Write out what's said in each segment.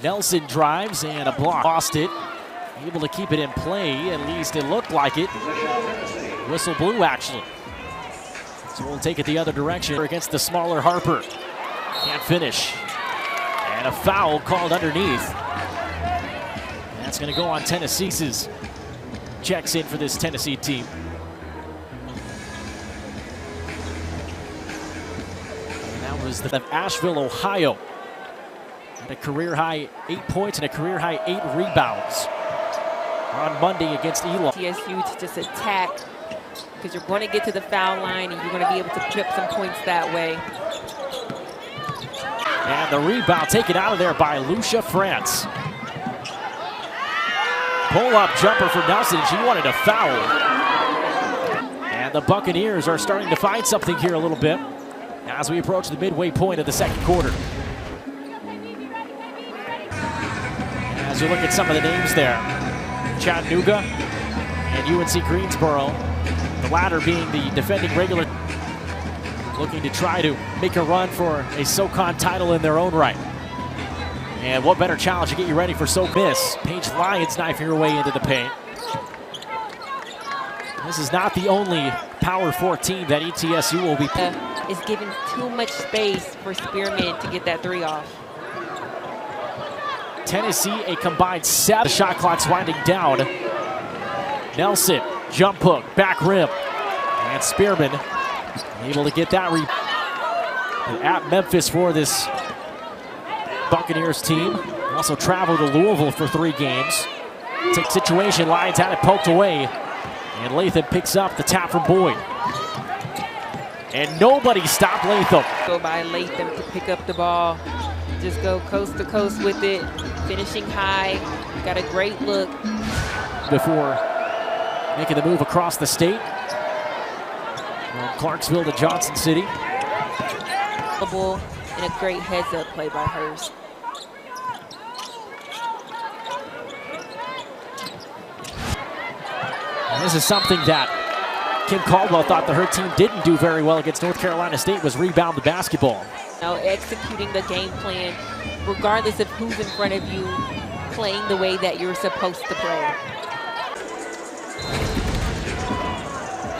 Nelson drives and a block. Lost it. Able to keep it in play. At least it looked like it. Whistle blew, actually. So we'll take it the other direction against the smaller Harper. Can't finish. And a foul called underneath. That's going to go on Tennessee's. Checks in for this Tennessee team. And that was the Asheville, Ohio. Had a career-high 8 points and a career-high 8 rebounds on Monday against Elon. TSU to just attack, because you're going to get to the foul line and you're going to be able to put up some points that way. And the rebound taken out of there by Lucia France. Pull-up jumper for Nelson. She wanted a foul. And the Buccaneers are starting to find something here a little bit as we approach the midway point of the second quarter. As you look at some of the names there, Chattanooga and UNC Greensboro, the latter being the defending regular, looking to try to make a run for a SoCon title in their own right. And what better challenge to get you ready for Miss. Paige Lyons knifing her way into the paint. This is not the only Power 4 team that ETSU will be. Is giving too much space for Spearman to get that three off. Tennessee, a combined 7. The shot clock's winding down. Nelson, jump hook, back rim. And Spearman able to get that at Memphis for this Buccaneers team. Also traveled to Louisville for 3 games. Take situation, Lyons had it poked away. And Latham picks up the tap from Boyd. And nobody stopped Latham. Go by Latham to pick up the ball. Just go coast to coast with it. Finishing high. Got a great look. Before making the move across the state. From Clarksville to Johnson City. And a great heads-up play by Hurst. And this is something that Kim Caldwell thought that her team didn't do very well against North Carolina State, was rebound the basketball. Now executing the game plan, regardless of who's in front of you, playing the way that you're supposed to play.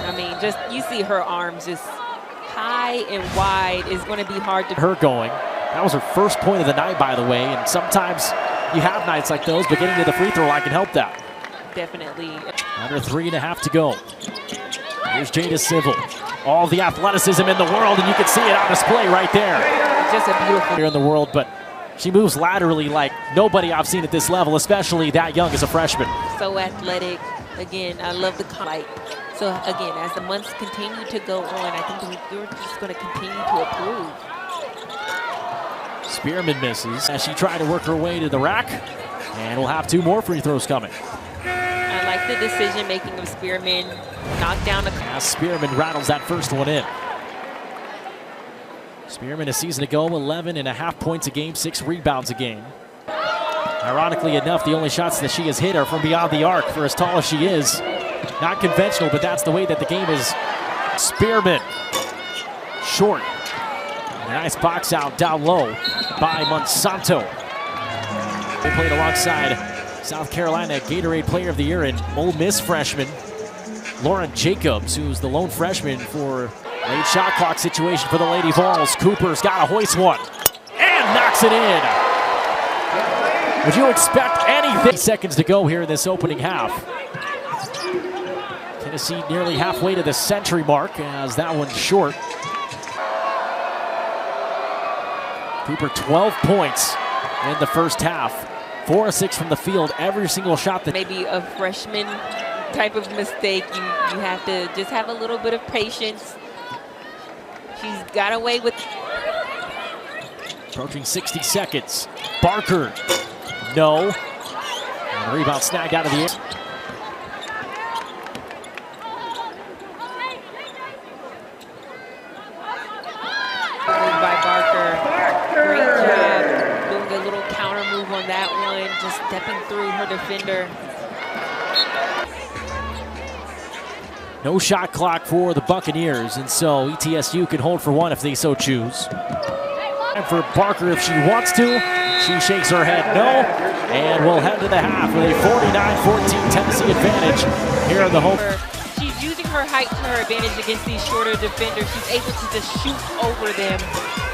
I mean, just you see her arms just high and wide is going to be hard to. Her going. That was her first point of the night, by the way. And sometimes you have nights like those, but getting to the free throw line can help that. Definitely. Under 3.5 to go. Here's Jada Civil. All the athleticism in the world, and you can see it on display right there. Just a beautiful here in the world, but she moves laterally like nobody I've seen at this level, especially that young as a freshman. So athletic. Again, I love the light. So again, as the months continue to go on, I think we're just going to continue to improve. Spearman misses as she tried to work her way to the rack, and we'll have 2 more free throws coming. I like the decision-making of Spearman. Knock down the. As Spearman rattles that first one in. Spearman a season ago, 11.5 points a game, 6 rebounds a game. Ironically enough, the only shots that she has hit are from beyond the arc for as tall as she is. Not conventional, but that's the way that the game is. Spearman, short. A nice box out down low by Monsanto. They played alongside South Carolina Gatorade Player of the Year and Ole Miss freshman Lauren Jacobs, who's the lone freshman for late shot clock situation for the Lady Vols. Cooper's got a hoist one and knocks it in. Would you expect anything? Seconds to go here in this opening half. Tennessee nearly halfway to the century mark as that one's short. Cooper 12 points in the first half. 4 of 6 from the field, every single shot that. Maybe a freshman type of mistake. You have to just have a little bit of patience. She's got away with. Approaching 60 seconds. Barker, no. And the rebound snagged out of the air. By Barker, great job doing a little counter move on that one, just stepping through her defender. No shot clock for the Buccaneers, and so ETSU can hold for one if they so choose. For Barker if she wants to. She shakes her head no. And we'll head to the half with a 49-14 Tennessee advantage here in the home. She's using her height to her advantage against these shorter defenders. She's able to just shoot over them.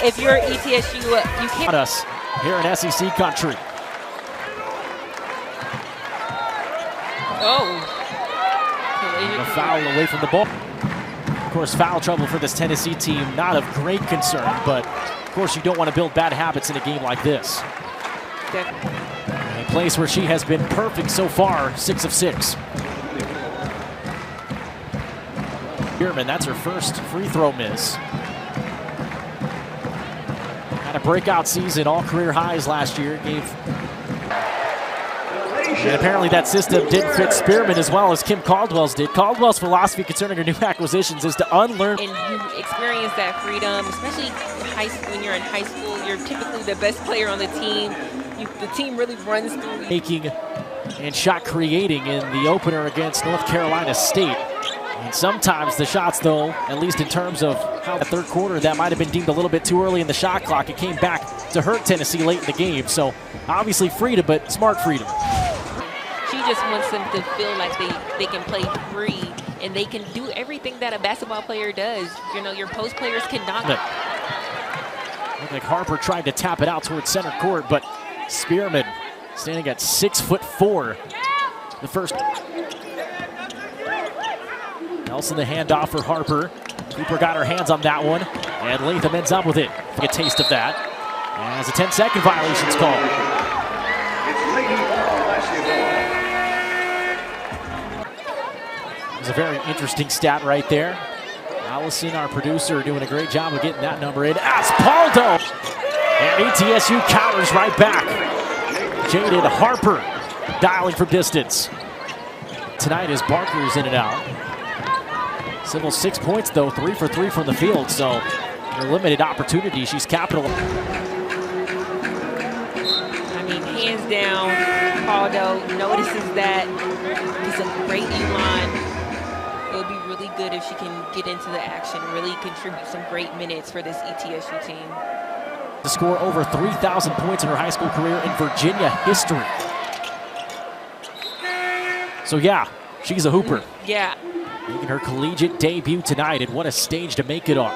If you're ETSU, you can't. Us here in SEC country. Oh. A foul away from the ball. Of course, foul trouble for this Tennessee team, not of great concern, but of course you don't want to build bad habits in a game like this. A place where she has been perfect so far, 6 of 6. Spearman, that's her first free throw miss. Had a breakout season, all career highs last year. And apparently that system didn't fit Spearman as well as Kim Caldwell's did. Caldwell's philosophy concerning her new acquisitions is to unlearn. And you experience that freedom, especially in high school. When you're in high school, you're typically the best player on the team. The team really runs through you. Making and shot creating in the opener against North Carolina State. And sometimes the shots, though, at least in terms of how the third quarter, that might have been deemed a little bit too early in the shot clock. It came back to hurt Tennessee late in the game. So obviously freedom, but smart freedom. She just wants them to feel like they can play free and they can do everything that a basketball player does. You know, your post players cannot. Looked like Harper tried to tap it out towards center court, but Spearman standing at 6'4". The first. Nelson the handoff for Harper. Cooper got her hands on that one, and Latham ends up with it. A taste of that as a 10-second violation's called. A very interesting stat right there. Allison, our producer, doing a great job of getting that number in. Aspaldo! And ETSU counters right back. Jaden Harper dialing from distance. Tonight as Barker's in and out. Civil 6 points though, 3 for 3 from the field, so her limited opportunity, she's capital. I mean, hands down, Aldo notices that. He's a great E-line. It'll be really good if she can get into the action, really contribute some great minutes for this ETSU team. To score over 3,000 points in her high school career in Virginia history. So yeah, she's a hooper. Yeah. Making her collegiate debut tonight, and what a stage to make it on.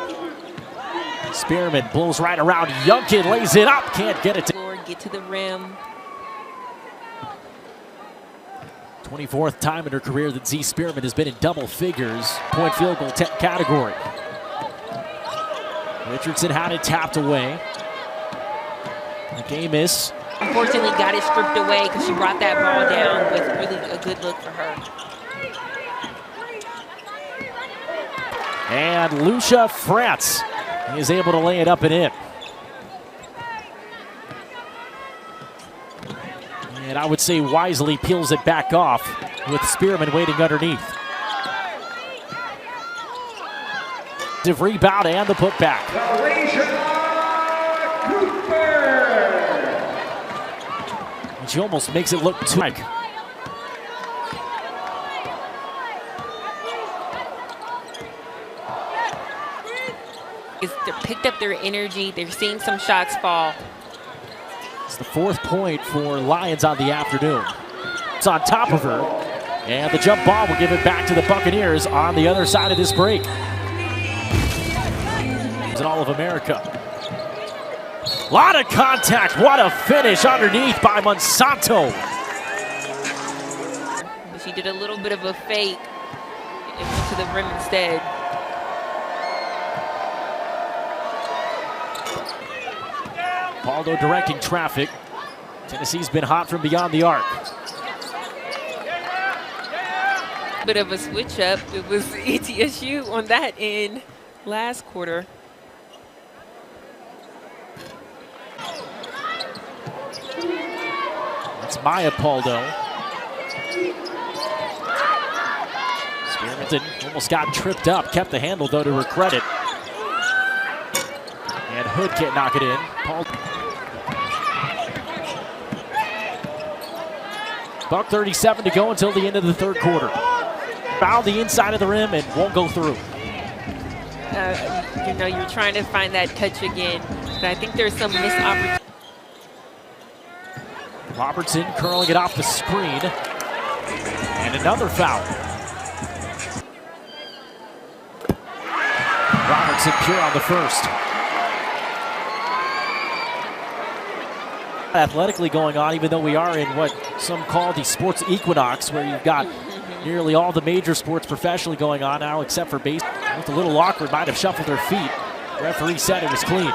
Spearman blows right around. Youngkin lays it up, can't get it to. Get to the rim. 24th time in her career that Z Spearman has been in double figures, point field goal category. Richardson had it tapped away. A game miss. Unfortunately got it stripped away because she brought that ball down with really a good look for her. And Lucia Frantz is able to lay it up and in. And I would say wisely peels it back off with Spearman waiting underneath. The rebound and the putback. And she almost makes it look too like. They picked up their energy. They're seeing some shots fall. It's the 4th point for Lions on the afternoon. It's on top of her, and the jump ball will give it back to the Buccaneers on the other side of this break. It's an All-of-America. A lot of contact. What a finish underneath by Monsanto. She did a little bit of a fake and went to the rim instead. Aldo directing traffic. Tennessee's been hot from beyond the arc. Bit of a switch up. It was ETSU on that end last quarter. It's Maya Paldo. Spearman almost got tripped up, kept the handle though to her credit. And Hood can't knock it in. Paul. Buck 37 to go until the end of the third quarter. Fouled the inside of the rim and won't go through. You're trying to find that touch again. But I think there's some missed opportunity. Robertson curling it off the screen. And another foul. Robertson pure on the first. Athletically going on, even though we are in what some call the sports equinox, where you've got nearly all the major sports professionally going on now, except for baseball. Looked a little awkward, might have shuffled her feet. Referee said it was clean.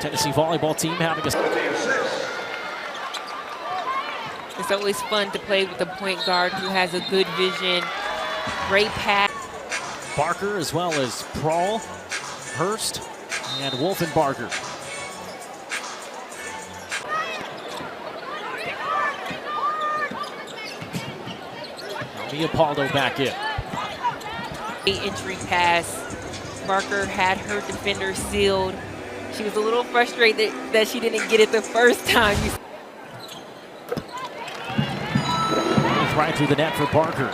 Tennessee volleyball team having a... It's always fun to play with a point guard who has a good vision, great pass. Barker as well as Prawl, Hurst, and Wolfenbarger. Leopoldo back in. Entry pass. Barker had her defender sealed. She was a little frustrated that she didn't get it the first time. Right through the net for Barker.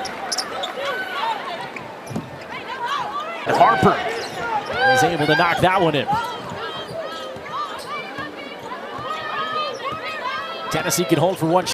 And Harper is able to knock that one in. Tennessee can hold for one.